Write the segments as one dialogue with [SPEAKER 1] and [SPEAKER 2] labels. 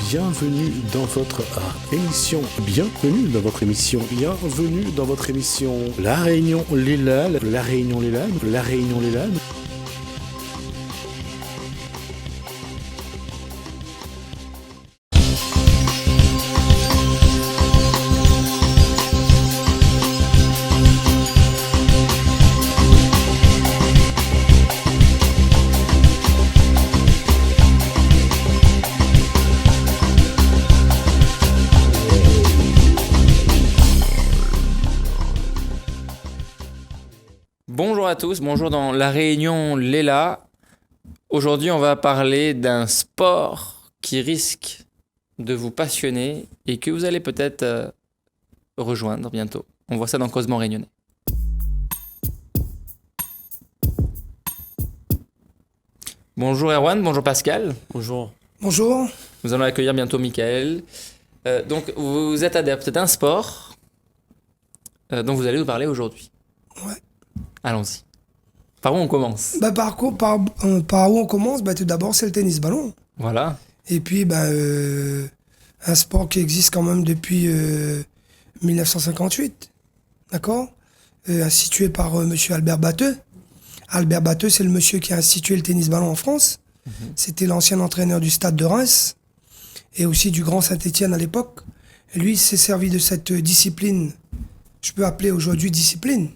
[SPEAKER 1] bienvenue dans votre émission. Bienvenue dans votre émission. Bienvenue dans votre émission. La Réunion Lélane. La Réunion Lélane. La Réunion Lélane.
[SPEAKER 2] Bonjour à tous, bonjour dans la Réunion Léla. Aujourd'hui, on va parler d'un sport qui risque de vous passionner et que vous allez peut-être rejoindre bientôt. On voit ça dans Causement Réunionnais. Bonjour Erwan, bonjour Pascal.
[SPEAKER 3] Bonjour.
[SPEAKER 4] Bonjour.
[SPEAKER 2] Nous allons accueillir bientôt Michael. Donc, vous êtes adepte d'un sport dont vous allez nous parler aujourd'hui.
[SPEAKER 4] Ouais.
[SPEAKER 2] Allons-y. Par où on commence ?
[SPEAKER 4] Par où on commence, tout d'abord, c'est le tennis ballon.
[SPEAKER 2] Voilà.
[SPEAKER 4] Et puis, un sport qui existe quand même depuis 1958. D'accord ? Institué par monsieur Albert Batteux. Albert Batteux, c'est le monsieur qui a institué le tennis ballon en France. C'était l'ancien entraîneur du Stade de Reims et aussi du Grand Saint-Étienne à l'époque. Et lui, il s'est servi de cette discipline, je peux appeler aujourd'hui discipline,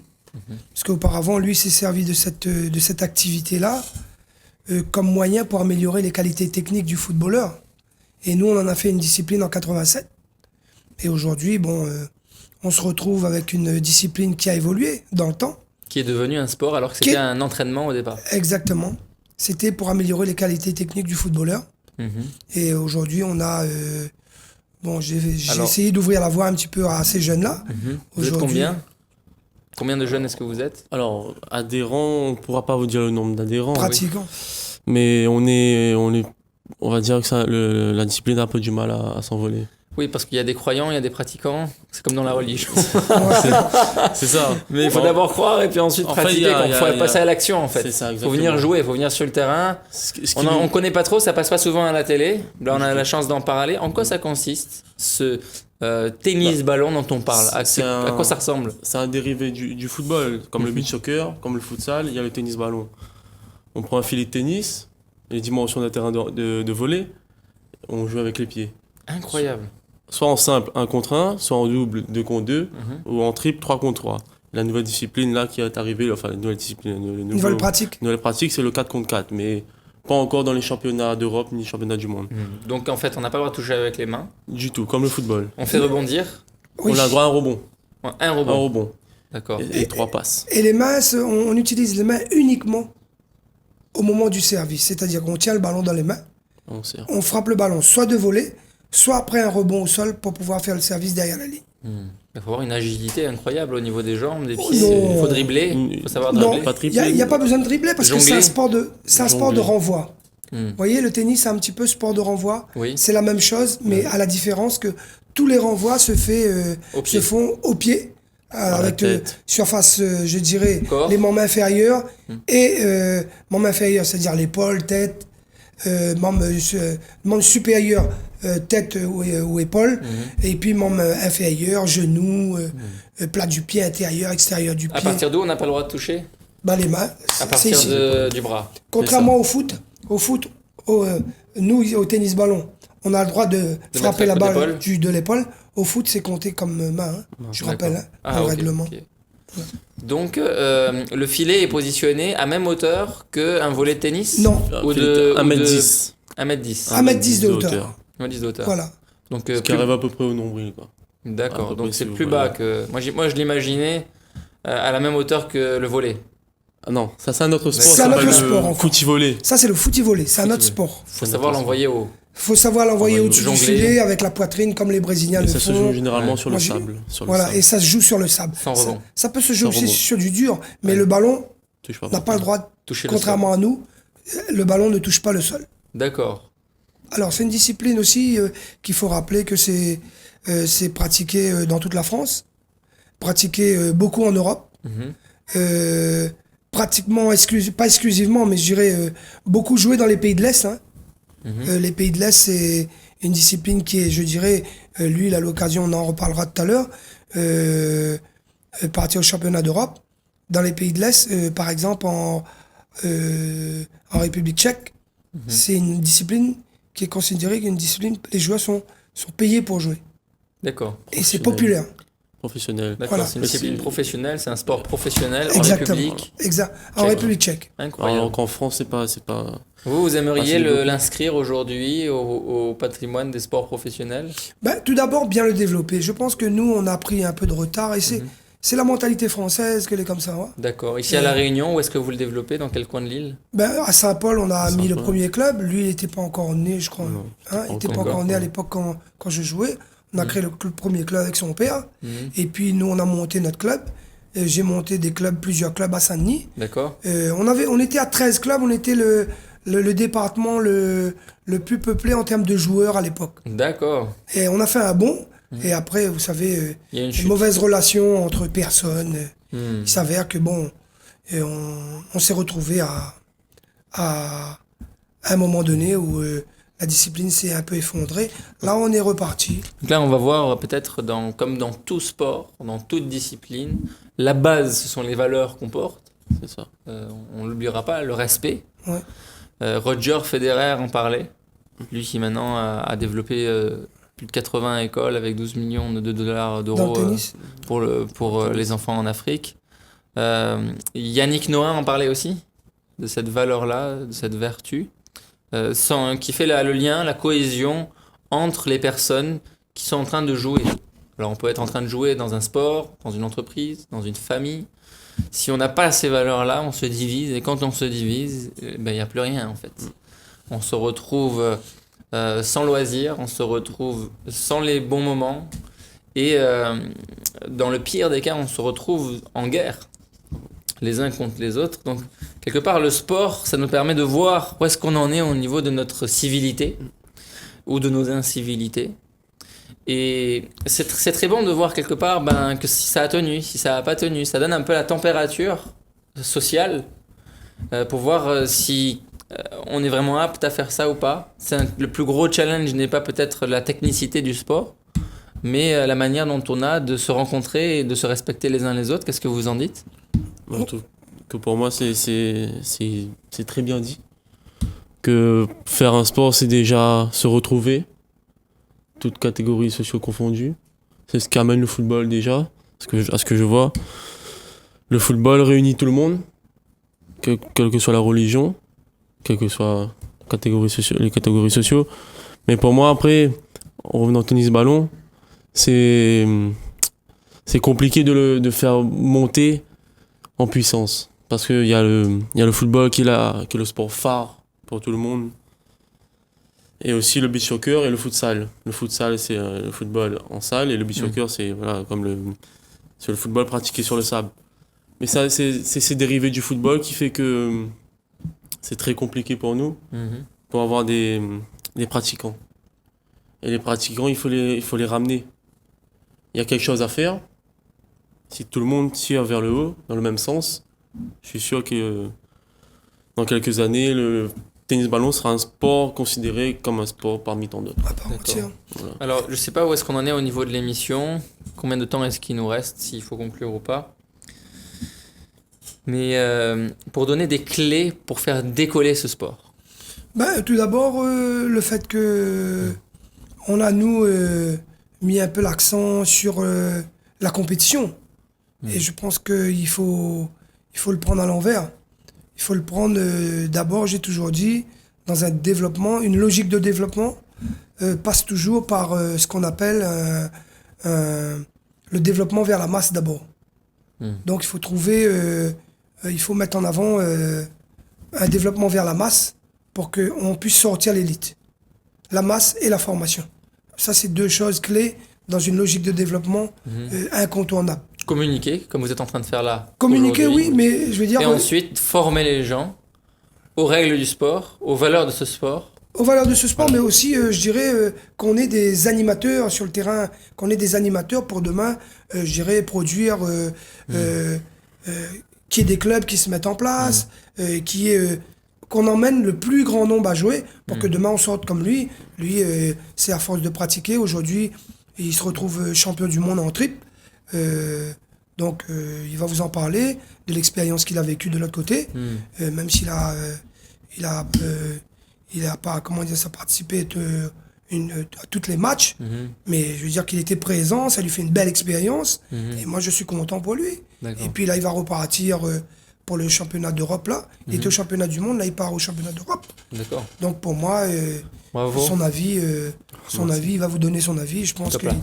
[SPEAKER 4] parce qu'auparavant, lui, il s'est servi de cette activité-là comme moyen pour améliorer les qualités techniques du footballeur. Et nous, on en a fait une discipline en 87. Et aujourd'hui, on se retrouve avec une discipline qui a évolué dans le temps.
[SPEAKER 2] Qui est devenu un sport alors que c'était un entraînement au départ.
[SPEAKER 4] Exactement. C'était pour améliorer les qualités techniques du footballeur. Et aujourd'hui, on a... j'ai essayé d'ouvrir la voie un petit peu à ces jeunes-là.
[SPEAKER 2] Vous êtes combien de jeunes est-ce que vous êtes ?
[SPEAKER 3] Alors, adhérents, on ne pourra pas vous dire le nombre d'adhérents.
[SPEAKER 4] Pratiquants.
[SPEAKER 3] Oui. Mais on va dire que la discipline a un peu du mal à s'envoler.
[SPEAKER 2] Oui, parce qu'il y a des croyants, il y a des pratiquants. C'est comme dans la religion.
[SPEAKER 3] C'est ça.
[SPEAKER 2] Mais il faut d'abord croire et puis ensuite pratiquer. Il faut passer à l'action en fait.
[SPEAKER 3] C'est ça,
[SPEAKER 2] il faut venir jouer, il faut venir sur le terrain. On connaît pas trop, ça passe pas souvent à la télé. Là, on a la chance d'en parler. En quoi ça consiste, ce tennis ballon dont on parle ? À quoi ça ressemble ?
[SPEAKER 3] C'est un dérivé du football, comme le beach soccer, comme le futsal, il y a le tennis ballon. On prend un filet de tennis, les dimensions d'un terrain de volley, on joue avec les pieds.
[SPEAKER 2] Incroyable.
[SPEAKER 3] Soit en simple 1 contre 1, soit en double 2 contre 2, ou en triple 3 contre 3. La nouvelle discipline là qui est arrivée, enfin la nouvelle discipline,
[SPEAKER 4] Nouvelle pratique,
[SPEAKER 3] c'est le 4 contre 4, mais pas encore dans les championnats d'Europe ni les championnats du monde.
[SPEAKER 2] Donc en fait, on n'a pas le droit de toucher avec les mains.
[SPEAKER 3] Du tout, comme le football.
[SPEAKER 2] On fait rebondir.
[SPEAKER 4] Oui.
[SPEAKER 3] On a le droit à un rebond.
[SPEAKER 2] Un rebond.
[SPEAKER 3] Un rebond.
[SPEAKER 2] D'accord.
[SPEAKER 3] Et 3 passes.
[SPEAKER 4] Et les mains, on utilise les mains uniquement au moment du service. C'est-à-dire qu'on tient le ballon dans les mains, on frappe le ballon soit de volée, soit après un rebond au sol pour pouvoir faire le service derrière la ligne.
[SPEAKER 2] Il faut avoir une agilité incroyable au niveau des jambes, des pieds. Il faut dribbler, il faut savoir dribbler.
[SPEAKER 3] Pas tripler.
[SPEAKER 4] Il n'y a pas besoin de dribbler parce
[SPEAKER 2] Jongler.
[SPEAKER 4] que c'est un sport de renvoi.
[SPEAKER 2] Vous
[SPEAKER 4] voyez, le tennis, c'est un petit peu sport de renvoi.
[SPEAKER 2] Oui.
[SPEAKER 4] C'est la même chose, mais à la différence que tous les renvois se font au pied. Avec surface, je dirais,
[SPEAKER 2] Corps.
[SPEAKER 4] les membres inférieurs et membres inférieurs, c'est-à-dire l'épaule, tête, membre supérieur, tête ou épaule, et puis membre inférieur, genou, plat du pied, intérieur, extérieur du pied.
[SPEAKER 2] À partir d'où on n'a pas le droit de toucher ?
[SPEAKER 4] Les mains.
[SPEAKER 2] À partir du bras.
[SPEAKER 4] Contrairement au foot, nous, au tennis ballon, on a le droit de frapper la balle de l'épaule. Au foot, c'est compté comme main, je rappelle, le règlement.
[SPEAKER 2] Okay. Ouais. Donc, le filet est positionné à même hauteur qu'un volley de tennis ?
[SPEAKER 4] Non.
[SPEAKER 3] 1m10.
[SPEAKER 2] 1m10.
[SPEAKER 4] 1m10 de hauteur.
[SPEAKER 2] 1m10 de hauteur.
[SPEAKER 4] Voilà.
[SPEAKER 2] Donc,
[SPEAKER 3] ce qui arrive à peu près au nombril, quoi.
[SPEAKER 2] D'accord, donc c'est plus bas que... Moi, je l'imaginais à la même hauteur que le volley.
[SPEAKER 3] Ah non, ça c'est un autre sport.
[SPEAKER 4] C'est un autre sport,
[SPEAKER 3] le footy-volley.
[SPEAKER 4] Ça, c'est le footy-volley, c'est un autre sport.
[SPEAKER 2] Faut savoir l'envoyer haut.
[SPEAKER 4] Faut savoir l'envoyer au-dessus du filet avec la poitrine comme les Brésiliens le font.
[SPEAKER 3] Ça se joue généralement sur le sable.
[SPEAKER 4] Et ça se joue sur le sable.
[SPEAKER 2] Sans rebond.
[SPEAKER 4] Ça peut se jouer aussi sur du dur, mais le ballon n'a pas le droit de toucher. Contrairement à nous, le ballon ne touche pas le sol.
[SPEAKER 2] D'accord.
[SPEAKER 4] Alors c'est une discipline aussi qu'il faut rappeler que c'est pratiqué dans toute la France, pratiqué beaucoup en Europe. Pratiquement, pas exclusivement, mais je dirais beaucoup joué dans les pays de l'Est. Les pays de l'Est, c'est Une discipline qui est, je dirais, lui, il a l'occasion, on en reparlera tout à l'heure, partir au championnat d'Europe. Dans les pays de l'Est, par exemple en République tchèque, c'est une discipline qui est considérée comme une discipline, les joueurs sont payés pour jouer.
[SPEAKER 2] D'accord.
[SPEAKER 4] Et c'est populaire.
[SPEAKER 3] Professionnel.
[SPEAKER 2] D'accord,
[SPEAKER 4] Voilà.
[SPEAKER 2] c'est une discipline professionnelle, c'est un sport professionnel en
[SPEAKER 4] Exactement.
[SPEAKER 2] République.
[SPEAKER 4] Exact. En
[SPEAKER 2] Tchèque.
[SPEAKER 4] République tchèque.
[SPEAKER 2] Incroyable.
[SPEAKER 3] Alors qu'en France, c'est pas.
[SPEAKER 2] Vous aimeriez
[SPEAKER 3] c'est beaucoup.
[SPEAKER 2] l'inscrire aujourd'hui au patrimoine des sports professionnels?
[SPEAKER 4] Ben, tout d'abord, bien le développer. Je pense que nous, on a pris un peu de retard et c'est la mentalité française qu'elle est comme ça. Ouais.
[SPEAKER 2] D'accord. Ici à La Réunion, où est-ce que vous le développez? Dans quel coin de l'île?
[SPEAKER 4] Ben, à Saint-Paul, on a mis le
[SPEAKER 3] Saint-Paul.
[SPEAKER 4] premier club. Lui, il n'était pas encore né, je crois.
[SPEAKER 3] Non,
[SPEAKER 4] Hein, il n'était pas
[SPEAKER 2] encore.
[SPEAKER 4] encore né à l'époque quand je jouais. On a créé le premier club avec son père.
[SPEAKER 2] Mhm.
[SPEAKER 4] Et puis, nous, on a monté notre club. J'ai monté plusieurs clubs à Saint-Denis.
[SPEAKER 2] D'accord.
[SPEAKER 4] On était à 13 clubs. On était le département le plus peuplé en termes de joueurs à l'époque.
[SPEAKER 2] D'accord.
[SPEAKER 4] Et on a fait un bond. Et après, vous savez,
[SPEAKER 2] Il y a une
[SPEAKER 4] une
[SPEAKER 2] chute.
[SPEAKER 4] mauvaise relation entre personnes.
[SPEAKER 2] Hmm.
[SPEAKER 4] Il s'avère que bon, on s'est retrouvé à un moment donné où la discipline s'est un peu effondrée. Là, on est reparti.
[SPEAKER 2] Donc là, on va voir peut-être comme dans tout sport, dans toute discipline, la base, ce sont les valeurs qu'on porte.
[SPEAKER 3] C'est ça.
[SPEAKER 2] On l'oubliera pas, le respect.
[SPEAKER 4] Ouais.
[SPEAKER 2] Roger Federer en parlait. Lui qui maintenant a développé plus de 80 écoles avec 12 millions de dollars
[SPEAKER 4] Dans
[SPEAKER 2] d'euros
[SPEAKER 4] le tennis.
[SPEAKER 2] pour les enfants en Afrique. Yannick Noah en parlait aussi, de cette valeur-là, de cette vertu, qui fait le lien, la cohésion entre les personnes qui sont en train de jouer. Alors on peut être en train de jouer dans un sport, dans une entreprise, dans une famille. Si on n'a pas ces valeurs-là, on se divise, et quand on se divise, il n'y a plus rien en fait. On se retrouve sans loisir, on se retrouve sans les bons moments, et dans le pire des cas, on se retrouve en guerre, les uns contre les autres. Donc, quelque part, le sport, ça nous permet de voir où est-ce qu'on en est au niveau de notre civilité, ou de nos incivilités. Et c'est très bon de voir quelque part que si ça a tenu, si ça n'a pas tenu, ça donne un peu la température sociale pour voir si on est vraiment apte à faire ça ou pas. Le plus gros challenge n'est pas peut-être la technicité du sport, mais la manière dont on a de se rencontrer et de se respecter les uns les autres. Qu'est-ce que vous en dites?
[SPEAKER 3] Moi, je trouve que pour moi, c'est très bien dit. Que faire un sport, c'est déjà se retrouver, toutes catégories socio confondues. C'est ce qu'amène le football déjà, à ce que je vois. Le football réunit tout le monde, quelle que soit la religion, quelles que soient les catégories sociaux. Mais pour moi, après, en revenant au tennis-ballon, c'est compliqué de faire monter en puissance. Parce qu'il y a le football qui est le sport phare pour tout le monde. Et aussi le beach soccer et le futsal. Le futsal, c'est le football en salle, et le beach soccer, c'est c'est le football pratiqué sur le sable. Mais ça, c'est ces dérivés du football qui fait que c'est très compliqué pour nous, pour avoir des pratiquants. Et les pratiquants, il faut les ramener. Il y a quelque chose à faire. Si tout le monde tire vers le haut, dans le même sens, je suis sûr que dans quelques années, le tennis-ballon sera un sport considéré comme un sport parmi tant d'autres.
[SPEAKER 4] À part entière.
[SPEAKER 3] Voilà.
[SPEAKER 2] Alors, je sais pas où est-ce qu'on en est au niveau de l'émission, combien de temps est-ce qu'il nous reste, s'il faut conclure ou pas. Mais pour donner des clés pour faire décoller ce sport.
[SPEAKER 4] Tout d'abord, le fait que on a, nous, mis un peu l'accent sur la compétition. Et je pense qu'il faut le prendre à l'envers. Il faut le prendre, d'abord, j'ai toujours dit, dans un développement, une logique de développement passe toujours par ce qu'on appelle le développement vers la masse d'abord. Donc il faut il faut mettre en avant un développement vers la masse pour qu'on puisse sortir l'élite. La masse et la formation. Ça, c'est deux choses clés dans une logique de développement incontournable.
[SPEAKER 2] Communiquer, comme vous êtes en train de faire là.
[SPEAKER 4] Communiquer,
[SPEAKER 2] aujourd'hui.
[SPEAKER 4] oui, mais je veux dire...
[SPEAKER 2] Et ensuite, former les gens aux règles du sport, aux valeurs de ce sport.
[SPEAKER 4] Aux valeurs de ce sport, mais aussi, je dirais, qu'on ait des animateurs sur le terrain, qu'on ait des animateurs pour demain, je dirais, produire, qu'il y ait des clubs qui se mettent en place, qu'on emmène le plus grand nombre à jouer pour que demain on sorte comme lui. Lui, c'est à force de pratiquer. Aujourd'hui, il se retrouve champion du monde en triple. Donc, il va vous en parler de l'expérience qu'il a vécue de l'autre côté. Même s'il a, il a pas, comment dire, ça, participé à tous les matchs. Mais je veux dire qu'il était présent, ça lui fait une belle expérience. Et moi, je suis content pour lui.
[SPEAKER 2] D'accord.
[SPEAKER 4] Et puis là, il va repartir pour le championnat d'Europe. Là. Il était au championnat du monde, là, il part au championnat d'Europe.
[SPEAKER 2] D'accord.
[SPEAKER 4] Donc, pour moi,
[SPEAKER 2] Bravo.
[SPEAKER 4] son avis, il va vous donner son avis. Je pense
[SPEAKER 2] Top
[SPEAKER 4] que...
[SPEAKER 2] là.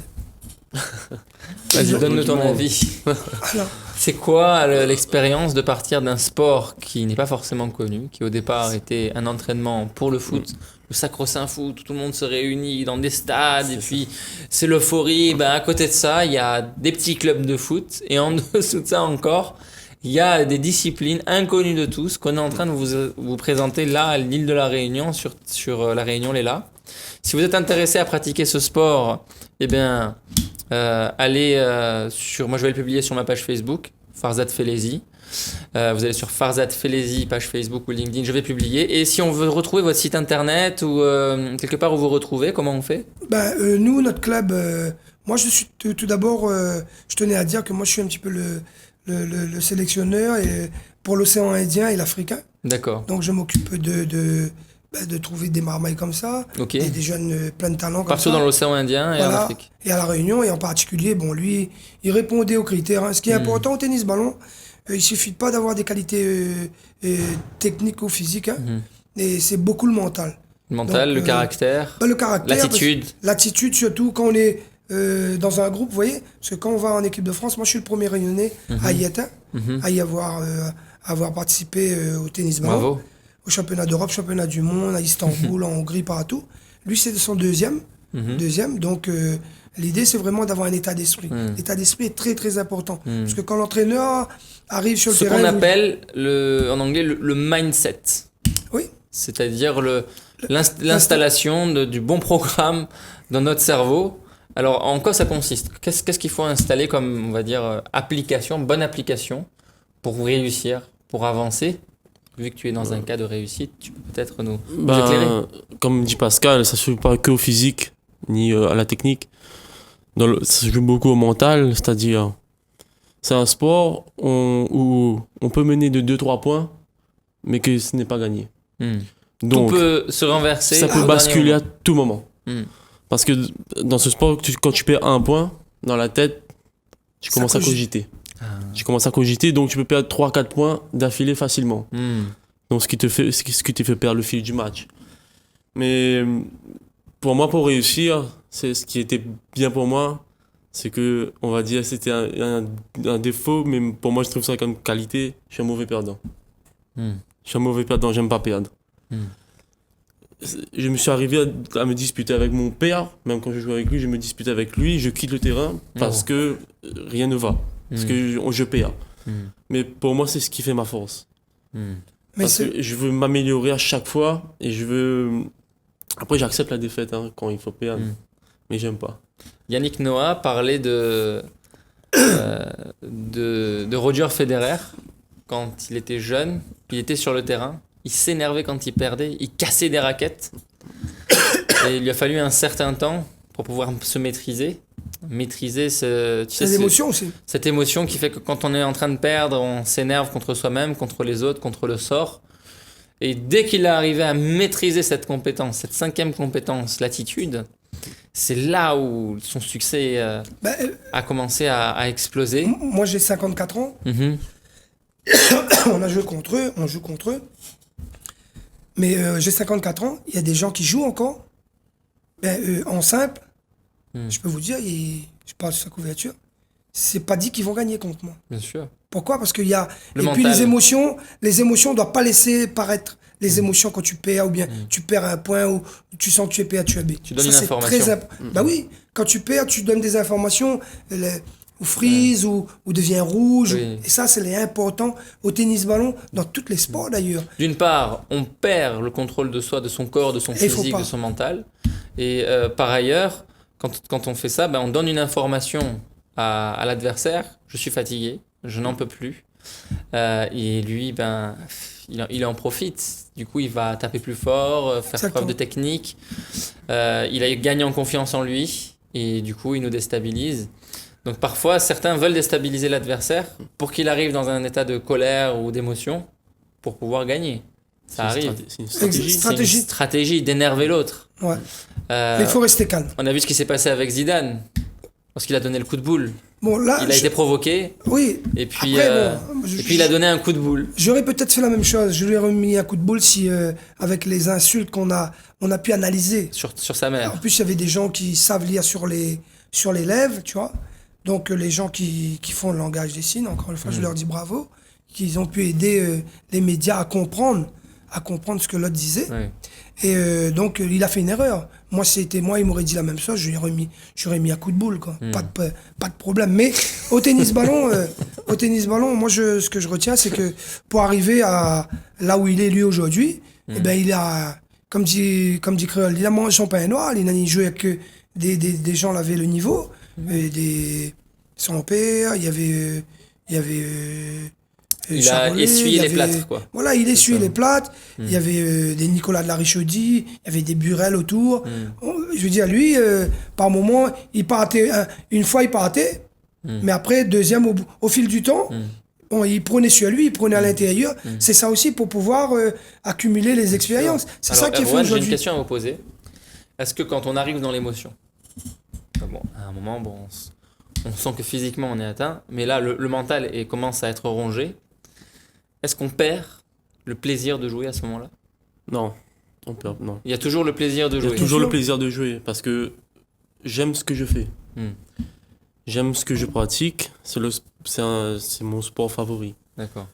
[SPEAKER 2] Vas-y, donne-nous ton avis.
[SPEAKER 4] Alors,
[SPEAKER 2] C'est quoi l'expérience de partir d'un sport qui n'est pas forcément connu, qui au départ était un entraînement pour le foot, le sacro-saint foot, où tout le monde se réunit dans des stades, et puis c'est l'euphorie. Ben, à côté de ça, il y a des petits clubs de foot, et en dessous de ça encore, il y a des disciplines inconnues de tous qu'on est en train de vous présenter là à l'île de la Réunion, sur la Réunion Léla. Si vous êtes intéressé à pratiquer ce sport, eh bien, allez sur... Moi, je vais le publier sur ma page Facebook, Farzad Felezi. Vous allez sur Farzad Felezi, page Facebook ou LinkedIn, je vais publier. Et si on veut retrouver votre site internet ou quelque part où vous retrouvez, comment on fait?
[SPEAKER 4] nous, notre club, moi, je suis tout d'abord, je tenais à dire que moi, je suis un petit peu le sélectionneur pour l'océan Indien et l'Africain.
[SPEAKER 2] D'accord.
[SPEAKER 4] Donc, je m'occupe de trouver des marmailles comme ça,
[SPEAKER 2] Ok.
[SPEAKER 4] et des jeunes plein de talents comme
[SPEAKER 2] Partout
[SPEAKER 4] ça.
[SPEAKER 2] dans l'océan Indien et en
[SPEAKER 4] Voilà.
[SPEAKER 2] Afrique.
[SPEAKER 4] Et à La Réunion, et en particulier, bon, lui, il répondait aux critères. Hein. Ce qui est important au tennis-ballon, il suffit pas d'avoir des qualités techniques ou physiques, hein. Et c'est beaucoup le mental.
[SPEAKER 2] Le mental,
[SPEAKER 4] Donc,
[SPEAKER 2] le caractère,
[SPEAKER 4] Le caractère.
[SPEAKER 2] l'attitude.
[SPEAKER 4] L'attitude, surtout quand on est dans un groupe, vous voyez. Parce que quand on va en équipe de France, moi je suis le premier Réunionnais à y être, à y avoir participé au tennis-ballon.
[SPEAKER 2] Bravo.
[SPEAKER 4] Au championnat d'Europe, championnat du monde, à Istanbul, en Hongrie, partout. Lui, c'est son deuxième. Donc, l'idée, c'est vraiment d'avoir un état d'esprit. L'état d'esprit est très, très important. Parce que quand l'entraîneur arrive sur le
[SPEAKER 2] Ce
[SPEAKER 4] terrain...
[SPEAKER 2] qu'on appelle en anglais le mindset.
[SPEAKER 4] Oui,
[SPEAKER 2] C'est-à-dire l'installation du bon programme dans notre cerveau. Alors, en quoi ça consiste? Qu'est-ce qu'il faut installer comme, on va dire, bonne application pour réussir, pour avancer? Vu que tu es dans un cas de réussite, tu peux peut-être nous éclairer.
[SPEAKER 3] Comme dit Pascal, ça ne se joue pas que au physique, ni à la technique. Ça se joue beaucoup au mental, c'est-à-dire, c'est un sport où on peut mener de 2-3 points, mais que ce n'est pas gagné. Donc,
[SPEAKER 2] Tout peut se renverser.
[SPEAKER 3] ça peut
[SPEAKER 2] au
[SPEAKER 3] basculer
[SPEAKER 2] dernier
[SPEAKER 3] à tout moment.
[SPEAKER 2] moment.
[SPEAKER 3] Parce que dans ce sport, quand tu perds un point, dans la tête, tu
[SPEAKER 4] Ça
[SPEAKER 3] commences à
[SPEAKER 4] cogite.
[SPEAKER 3] cogiter. Tu commences à cogiter, donc tu peux perdre 3-4 points d'affilée facilement. Donc ce qui te fait perdre le fil du match. Mais pour moi, pour réussir, c'est ce qui était bien pour moi, c'est que, on va dire, c'était un défaut, mais pour moi, je trouve ça comme qualité. Je suis un mauvais perdant. Je suis un mauvais perdant, j'aime pas perdre. Je me suis arrivé à me disputer avec mon père, même quand je joue avec lui, je me dispute avec lui, je quitte le terrain parce que rien ne va, parce que je perds. Mais pour moi, c'est ce qui fait ma force.
[SPEAKER 4] mais
[SPEAKER 3] Parce que je veux m'améliorer à chaque fois et je veux... Après, j'accepte la défaite hein, quand il faut perdre, mais j'aime pas.
[SPEAKER 2] Yannick Noah parlait de Roger Federer quand il était jeune. Il était sur le terrain, il s'énervait quand il perdait, il cassait des raquettes. Et il lui a fallu un certain temps pour pouvoir se maîtriser
[SPEAKER 4] les émotions aussi.
[SPEAKER 2] cette émotion qui fait que quand on est en train de perdre, on s'énerve contre soi-même, contre les autres, contre le sort. Et dès qu'il a arrivé à maîtriser cette compétence, cette 5e compétence, l'attitude, c'est là où son succès a commencé à exploser.
[SPEAKER 4] Moi, j'ai 54 ans. On joue contre eux. Mais j'ai 54 ans. Il y a des gens qui jouent encore. En simple, je peux vous dire, je parle sur sa couverture, c'est pas dit qu'ils vont gagner contre moi.
[SPEAKER 2] Bien sûr.
[SPEAKER 4] Pourquoi? Parce qu'il y a...
[SPEAKER 2] Le
[SPEAKER 4] Et
[SPEAKER 2] mental.
[SPEAKER 4] puis les émotions ne doivent pas laisser paraître les émotions quand tu perds, ou bien tu perds un point, ou tu sens que tu es perturbé.
[SPEAKER 2] Tu donnes
[SPEAKER 4] Ça,
[SPEAKER 2] une
[SPEAKER 4] c'est
[SPEAKER 2] information.
[SPEAKER 4] très Bah oui, quand tu perds, tu donnes des informations, ou frise, ou devient rouge.
[SPEAKER 2] Oui.
[SPEAKER 4] Et ça, c'est important au tennis-ballon, dans tous les sports d'ailleurs.
[SPEAKER 2] D'une part, on perd le contrôle de soi, de son corps, de son
[SPEAKER 4] Et il faut
[SPEAKER 2] physique,
[SPEAKER 4] pas.
[SPEAKER 2] de son mental. Et par ailleurs, quand on fait ça, on donne une information à l'adversaire. Je suis fatigué, je n'en peux plus. Et lui, ben, il en profite. Du coup, il va taper plus fort, faire
[SPEAKER 4] Exactement.
[SPEAKER 2] preuve de technique. Il a gagné en confiance en lui. Et du coup, il nous déstabilise. Donc parfois, certains veulent déstabiliser l'adversaire pour qu'il arrive dans un état de colère ou d'émotion pour pouvoir gagner. Ça arrive.
[SPEAKER 3] C'est une stratégie.
[SPEAKER 2] C'est une stratégie d'énerver l'autre.
[SPEAKER 4] Ouais.
[SPEAKER 2] Euh,
[SPEAKER 4] Mais il faut rester calme.
[SPEAKER 2] on a vu ce qui s'est passé avec Zidane. Lorsqu'il a donné le coup de boule.
[SPEAKER 4] Bon, là,
[SPEAKER 2] Il a été provoqué.
[SPEAKER 4] oui.
[SPEAKER 2] Et puis,
[SPEAKER 4] Après, bon,
[SPEAKER 2] et puis il a donné un coup de boule.
[SPEAKER 4] J'aurais peut-être fait la même chose. Je lui aurais mis un coup de boule si, avec les insultes on a pu analyser.
[SPEAKER 2] Sur sa mère.
[SPEAKER 4] En plus, il y avait des gens qui savent lire sur les lèvres, tu vois. Donc, les gens qui font le langage des signes, encore une fois, je leur dis bravo, qu'ils ont pu aider les médias à comprendre ce que l'autre disait.
[SPEAKER 2] Ouais.
[SPEAKER 4] Et donc, il a fait une erreur. Moi, il m'aurait dit la même chose, j'aurais mis un coup de boule, quoi. Pas de problème. Mais au tennis ballon, moi, ce que je retiens, c'est que pour arriver à là où il est, lui, aujourd'hui, eh ben, il a, comme dit Créole, il a mangé son pain noir, il n'a joué avec des gens qui avaient le niveau, son père, il y avait
[SPEAKER 2] Il a
[SPEAKER 4] Charolais,
[SPEAKER 2] essuyé
[SPEAKER 4] il y
[SPEAKER 2] les
[SPEAKER 4] avait-
[SPEAKER 2] plâtres, quoi.
[SPEAKER 4] Voilà, il essuyait
[SPEAKER 2] ça.
[SPEAKER 4] les plâtres. Il y avait des Nicolas de la Richaudy, il y avait des Burel autour. Je veux dire, lui, par moment, il partait. Une fois, il partait. Mais après, deuxième, au fil du temps, bon, il prenait sur lui, il prenait à l'intérieur. C'est ça aussi pour pouvoir accumuler les expériences. C'est ça
[SPEAKER 2] Alors,
[SPEAKER 4] qui est fait
[SPEAKER 2] Erwan, j'ai une
[SPEAKER 4] aujourd'hui.
[SPEAKER 2] question à vous poser. Est-ce que quand on arrive dans l'émotion, bon, à un moment, bon, on sent que physiquement on est atteint, mais là, le mental commence à être rongé. Est-ce qu'on perd le plaisir de jouer à ce moment-là?
[SPEAKER 3] Non, on perd, non.
[SPEAKER 2] Il y a toujours le plaisir de
[SPEAKER 3] J'ai
[SPEAKER 2] jouer.
[SPEAKER 3] toujours
[SPEAKER 4] sûr.
[SPEAKER 3] le plaisir de jouer parce que j'aime ce que je fais.
[SPEAKER 2] Hmm.
[SPEAKER 3] J'aime ce que je pratique. C'est mon sport favori.
[SPEAKER 2] D'accord.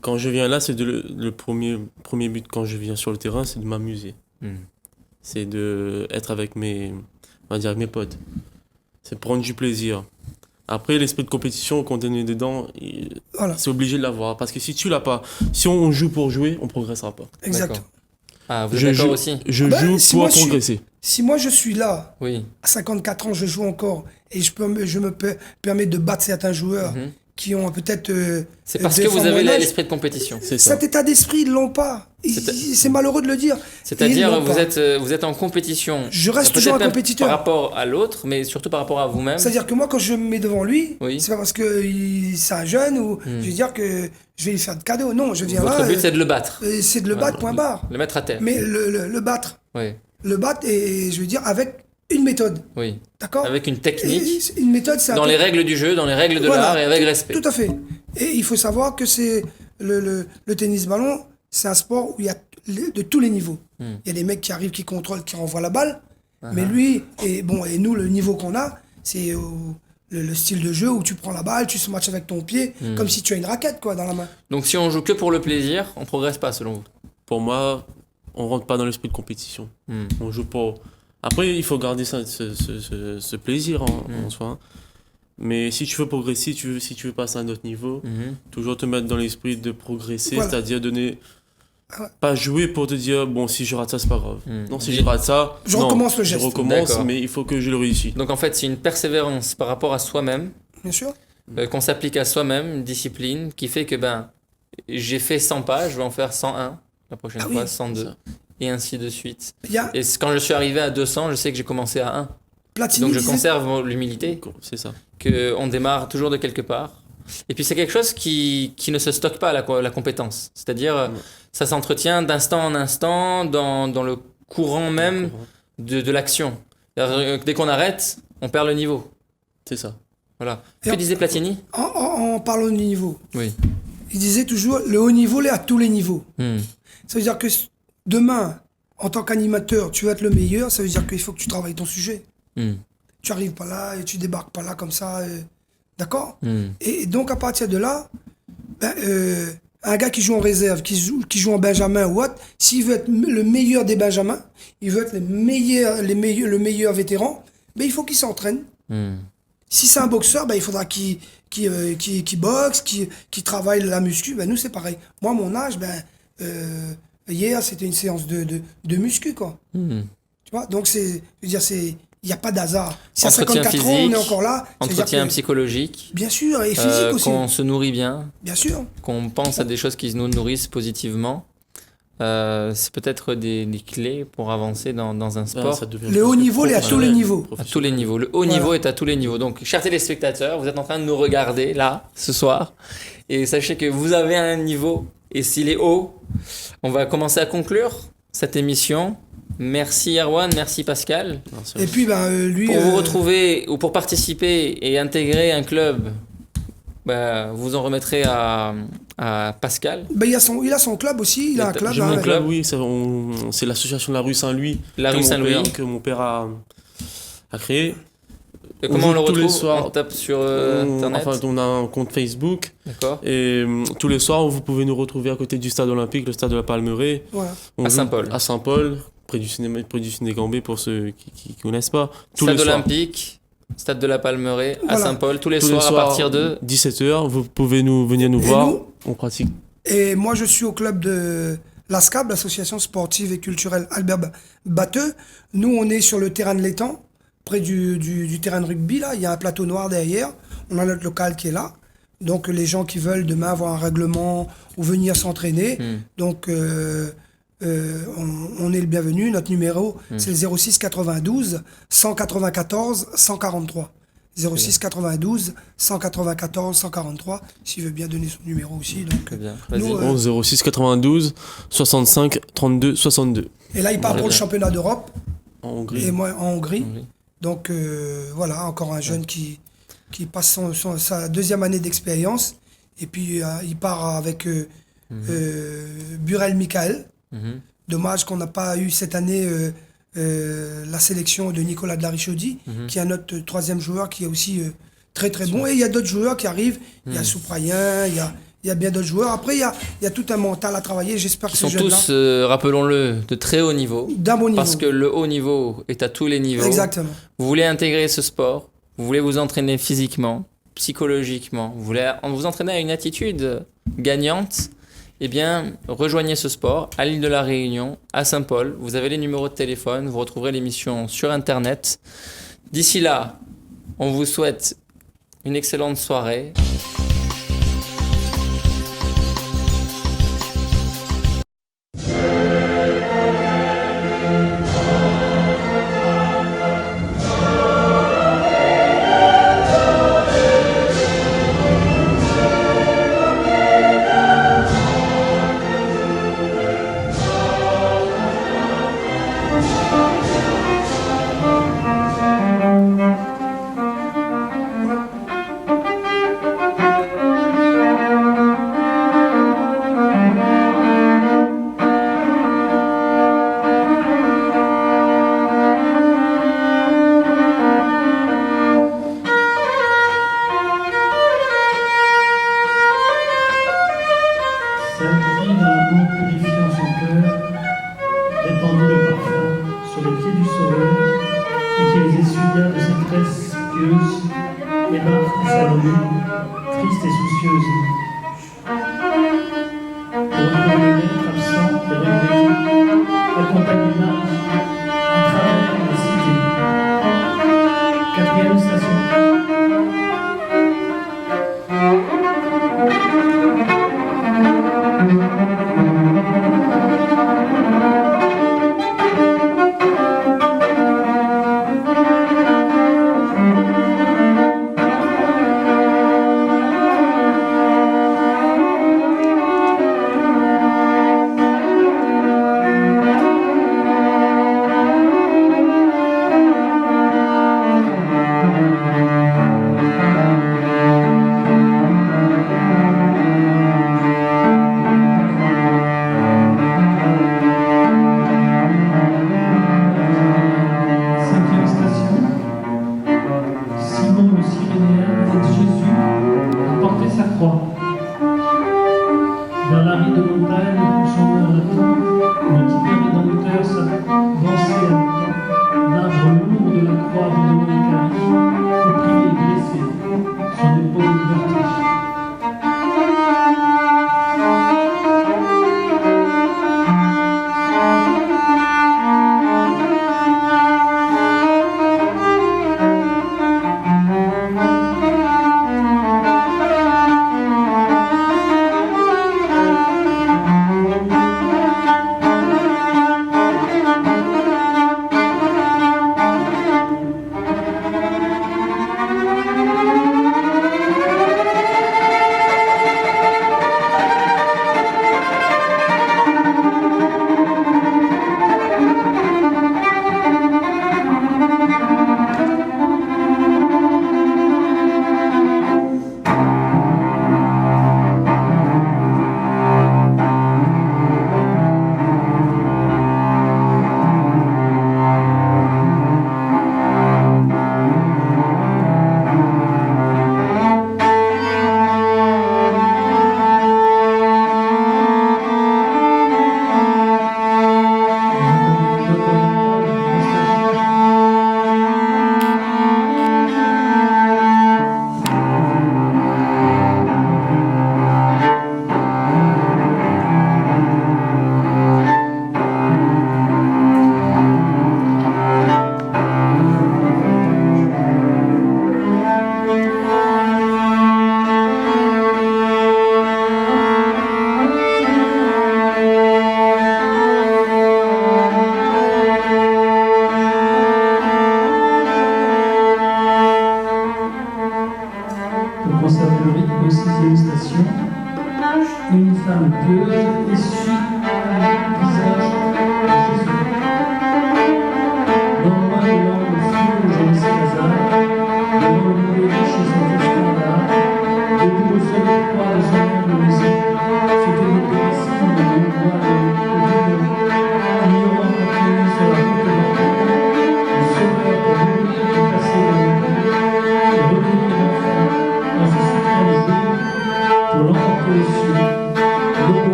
[SPEAKER 3] Quand je viens là, c'est le premier but quand je viens sur le terrain, c'est de m'amuser.
[SPEAKER 2] Hmm.
[SPEAKER 3] C'est de être avec mes potes. C'est prendre du plaisir. Après, l'esprit de compétition qu'on est dedans,
[SPEAKER 4] Voilà,
[SPEAKER 3] c'est obligé de l'avoir. Parce que si tu l'as pas, si on joue pour jouer, on progressera pas.
[SPEAKER 4] exact.
[SPEAKER 2] D'accord. Ah, vous
[SPEAKER 3] Je
[SPEAKER 2] êtes d'accord
[SPEAKER 3] joue-
[SPEAKER 2] aussi?
[SPEAKER 3] Je
[SPEAKER 4] Ben,
[SPEAKER 3] joue
[SPEAKER 4] si
[SPEAKER 3] pour
[SPEAKER 4] moi, je suis-
[SPEAKER 3] progresser.
[SPEAKER 4] Si moi, je suis là,
[SPEAKER 2] Oui.
[SPEAKER 4] à 54 ans, je joue encore, et je me permets de battre certains joueurs
[SPEAKER 2] Mhm.
[SPEAKER 4] qui ont peut-être...
[SPEAKER 2] C'est parce
[SPEAKER 4] deux
[SPEAKER 2] que vous
[SPEAKER 4] fois
[SPEAKER 2] avez
[SPEAKER 4] mon âge.
[SPEAKER 2] l'esprit de compétition.
[SPEAKER 3] C'est ça.
[SPEAKER 4] Cet état d'esprit, ils l'ont pas. C'est malheureux de le dire. Ils
[SPEAKER 2] C'est-à-dire,
[SPEAKER 4] l'ont
[SPEAKER 2] vous
[SPEAKER 4] pas.
[SPEAKER 2] êtes en compétition.
[SPEAKER 4] Je reste
[SPEAKER 2] Peut-être
[SPEAKER 4] toujours un
[SPEAKER 2] même
[SPEAKER 4] compétiteur.
[SPEAKER 2] Par rapport à l'autre, mais surtout par rapport à vous-même.
[SPEAKER 4] C'est-à-dire que moi, quand je me mets devant lui,
[SPEAKER 2] Oui.
[SPEAKER 4] c'est pas parce que c'est un jeune ou je vais dire que je vais lui faire de cadeaux. Non, je viens
[SPEAKER 2] Votre
[SPEAKER 4] là.
[SPEAKER 2] but, c'est de le battre.
[SPEAKER 4] C'est de le battre, point barre.
[SPEAKER 2] Le mettre à terre.
[SPEAKER 4] Mais le battre.
[SPEAKER 2] Oui.
[SPEAKER 4] Le battre, et je veux dire, avec une méthode.
[SPEAKER 2] Oui.
[SPEAKER 4] D'accord.
[SPEAKER 2] Avec une technique,
[SPEAKER 4] Et une méthode, c'est un
[SPEAKER 2] dans
[SPEAKER 4] peu-
[SPEAKER 2] les règles du jeu, dans les règles de
[SPEAKER 4] Voilà.
[SPEAKER 2] l'art et avec respect.
[SPEAKER 4] Tout à fait. Et il faut savoir que c'est le tennis ballon, c'est un sport où il y a de tous les niveaux. Il y a des mecs qui arrivent, qui contrôlent, qui renvoient la balle. Mais lui, et nous, le niveau qu'on a, c'est le style de jeu où tu prends la balle, tu se matches avec ton pied, comme si tu as une raquette quoi, dans la main.
[SPEAKER 2] Donc si on joue que pour le plaisir, on progresse pas selon vous.
[SPEAKER 3] Pour moi, on rentre pas dans l'esprit de compétition.
[SPEAKER 2] Hmm.
[SPEAKER 3] On joue pour... Après, il faut garder ce plaisir en soi. Mais si tu veux progresser, si tu veux passer à un autre niveau, toujours te mettre dans l'esprit de progresser,
[SPEAKER 4] Voilà.
[SPEAKER 3] c'est-à-dire donner...
[SPEAKER 4] Ah ouais.
[SPEAKER 3] Pas jouer pour te dire, bon, si je rate ça, c'est pas grave. Non, si
[SPEAKER 2] Mais-
[SPEAKER 3] je rate ça,
[SPEAKER 4] Je
[SPEAKER 3] non,
[SPEAKER 4] recommence le geste.
[SPEAKER 3] Je recommence,
[SPEAKER 2] D'accord.
[SPEAKER 3] mais il faut que je le réussisse.
[SPEAKER 2] Donc en fait, c'est une persévérance par rapport à soi-même,
[SPEAKER 4] Bien sûr.
[SPEAKER 2] qu'on s'applique à soi-même, une discipline qui fait que j'ai fait 100 pas, je vais en faire 101 la prochaine
[SPEAKER 4] Ah
[SPEAKER 2] fois,
[SPEAKER 4] oui,
[SPEAKER 2] 102
[SPEAKER 3] ça.
[SPEAKER 2] et ainsi de suite.
[SPEAKER 4] Il y a
[SPEAKER 2] Et quand je suis arrivé à 200, je sais que j'ai commencé à 1.
[SPEAKER 4] Platini
[SPEAKER 2] Donc je
[SPEAKER 4] disait-
[SPEAKER 2] conserve l'humilité,
[SPEAKER 3] C'est ça.
[SPEAKER 2] qu'on démarre toujours de quelque part. Et puis c'est quelque chose qui ne se stocke pas, la compétence. C'est-à-dire, ça s'entretient d'instant en instant dans le courant même de l'action. C'est-à-dire, dès qu'on arrête, on perd le niveau.
[SPEAKER 3] C'est ça.
[SPEAKER 2] Voilà.
[SPEAKER 4] Et
[SPEAKER 2] Que disait Platini?
[SPEAKER 4] en parlant du niveau,
[SPEAKER 2] Oui.
[SPEAKER 4] il disait toujours le haut niveau, il est à tous les niveaux.
[SPEAKER 2] Hmm.
[SPEAKER 4] Ça veut dire que demain, en tant qu'animateur, tu vas être le meilleur, ça veut dire qu'il faut que tu travailles ton sujet.
[SPEAKER 2] Hmm.
[SPEAKER 4] Tu arrives pas là et tu débarques pas là comme ça. D'accord.
[SPEAKER 2] Hmm.
[SPEAKER 4] Et donc, à partir de là, un gars qui joue en réserve, qui joue en Benjamin ou autre, s'il veut être le meilleur des Benjamins, il veut être le meilleur vétéran, ben, il faut qu'il s'entraîne.
[SPEAKER 2] Hmm.
[SPEAKER 4] Si c'est un boxeur, ben, il faudra qu'il boxe, qu'il travaille la muscu. Ben, nous, c'est pareil. Moi, à mon âge, hier, c'était une séance de muscu, quoi.
[SPEAKER 2] Hmm.
[SPEAKER 4] Tu vois, donc je veux dire, il n'y a pas d'hasard. Si à
[SPEAKER 2] Entretien
[SPEAKER 4] 54 ans, on est
[SPEAKER 2] physique,
[SPEAKER 4] encore là. c'est-à-dire
[SPEAKER 2] Entretien
[SPEAKER 4] que-
[SPEAKER 2] psychologique,
[SPEAKER 4] Bien sûr, et physique aussi.
[SPEAKER 2] qu'on se nourrit bien,
[SPEAKER 4] Bien sûr.
[SPEAKER 2] qu'on pense à des choses qui nous nourrissent positivement. C'est peut-être des clés pour avancer dans un sport.
[SPEAKER 3] Ça devient
[SPEAKER 4] Le haut
[SPEAKER 3] presque
[SPEAKER 4] niveau, il est à tous les
[SPEAKER 3] professionnel,
[SPEAKER 4] niveaux.
[SPEAKER 2] À tous les niveaux. Le haut
[SPEAKER 4] Voilà.
[SPEAKER 2] niveau est à tous les niveaux. Donc, chers téléspectateurs, vous êtes en train de nous regarder là, ce soir. Et sachez que vous avez un niveau. Et s'il est haut, on va commencer à conclure cette émission. Merci Erwan, merci Pascal.
[SPEAKER 3] Merci.
[SPEAKER 4] Et puis, lui.
[SPEAKER 2] Pour vous retrouver ou pour participer et intégrer un club, vous en remettrez à Pascal.
[SPEAKER 4] Il a son club aussi. Il a un club.
[SPEAKER 3] J'ai
[SPEAKER 4] hein,
[SPEAKER 3] mon
[SPEAKER 4] avec-
[SPEAKER 3] club, oui, c'est l'association de la rue Saint-Louis.
[SPEAKER 2] La
[SPEAKER 3] que
[SPEAKER 2] rue
[SPEAKER 3] mon
[SPEAKER 2] Saint-Louis.
[SPEAKER 3] père- Que mon père a créé.
[SPEAKER 2] Et
[SPEAKER 3] On
[SPEAKER 2] comment on le
[SPEAKER 3] joue tous les
[SPEAKER 2] retrouve?
[SPEAKER 3] soirs.
[SPEAKER 2] On tape sur
[SPEAKER 3] On-
[SPEAKER 2] Internet.
[SPEAKER 3] Enfin, on a un compte Facebook.
[SPEAKER 2] D'accord.
[SPEAKER 3] Et tous les soirs, vous pouvez nous retrouver à côté du stade olympique, le stade de la Palmeraie.
[SPEAKER 4] Voilà.
[SPEAKER 3] On
[SPEAKER 2] À
[SPEAKER 3] joue
[SPEAKER 2] Saint-Paul.
[SPEAKER 3] À Saint-Paul, près du ciné Gambé pour ceux qui connaissent pas. Tous
[SPEAKER 2] Stade
[SPEAKER 3] les soirs.
[SPEAKER 2] olympique, stade de la Palmeraie, à
[SPEAKER 4] Voilà.
[SPEAKER 2] Saint-Paul, tous les
[SPEAKER 3] Tous
[SPEAKER 2] soirs à partir de
[SPEAKER 3] 17h, vous pouvez venir nous
[SPEAKER 4] Et
[SPEAKER 3] voir.
[SPEAKER 4] nous
[SPEAKER 3] On pratique.
[SPEAKER 4] Et moi, je suis au club de l'ASCAB, l'Association sportive et culturelle Albert Batteux. Nous, on est sur le terrain de l'étang, près du terrain de rugby. Là, il y a un plateau noir derrière. On a notre local qui est là. Donc, les gens qui veulent demain avoir un règlement ou venir s'entraîner, donc on est le bienvenu. Notre numéro, c'est le 06 92 194 143. 06 92 194 143, s'il veut bien donner son numéro aussi. Donc,
[SPEAKER 2] Très bien.
[SPEAKER 4] nous,
[SPEAKER 2] Vas-y.
[SPEAKER 3] 11 06 92 65 32 62
[SPEAKER 4] et là, il part
[SPEAKER 2] Très
[SPEAKER 4] pour le
[SPEAKER 2] bien.
[SPEAKER 4] championnat d'Europe,
[SPEAKER 3] en Hongrie.
[SPEAKER 4] et moi en Hongrie.
[SPEAKER 2] Oui.
[SPEAKER 4] Donc voilà, encore un jeune qui passe sa deuxième année d'expérience. Et puis il part avec Burel Michael.
[SPEAKER 2] Mhm.
[SPEAKER 4] Dommage qu'on n'a pas eu cette année la sélection de Nicolas de la Richaudy, qui est notre troisième joueur qui est aussi très très bon. Et il y a d'autres joueurs qui arrivent. Il y a Souprayen, il y a bien d'autres joueurs. Après, il y a tout un mental à travailler. J'espère que
[SPEAKER 2] Ils
[SPEAKER 4] ces
[SPEAKER 2] sont
[SPEAKER 4] jeunes-là,
[SPEAKER 2] tous, rappelons-le, de très haut niveau.
[SPEAKER 4] d'un bon niveau.
[SPEAKER 2] Parce que le haut niveau est à tous les niveaux.
[SPEAKER 4] Exactement.
[SPEAKER 2] Vous voulez intégrer ce sport, vous voulez vous entraîner physiquement, psychologiquement, vous voulez vous entraîner à une attitude gagnante, eh bien, rejoignez ce sport à l'île de la Réunion, à Saint-Paul. Vous avez les numéros de téléphone, vous retrouverez l'émission sur Internet. D'ici là, on vous souhaite une excellente soirée.
[SPEAKER 5] Sainte-Fille dans l'amour purifiant son cœur, répandit le parfum sur les pieds du Sauveur, et qui les essuya de sa tresse pieuse, et Marthe Salomé, triste et soucieuse. Pour retrouver le maître absent et regretté, accompagnait Marie à travers la cité. Quatrième station.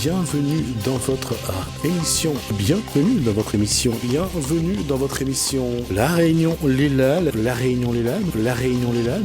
[SPEAKER 1] Bienvenue dans votre émission. Bienvenue dans votre émission. Bienvenue dans votre émission. La Réunion Lila. La Réunion Lila. La Réunion Lila.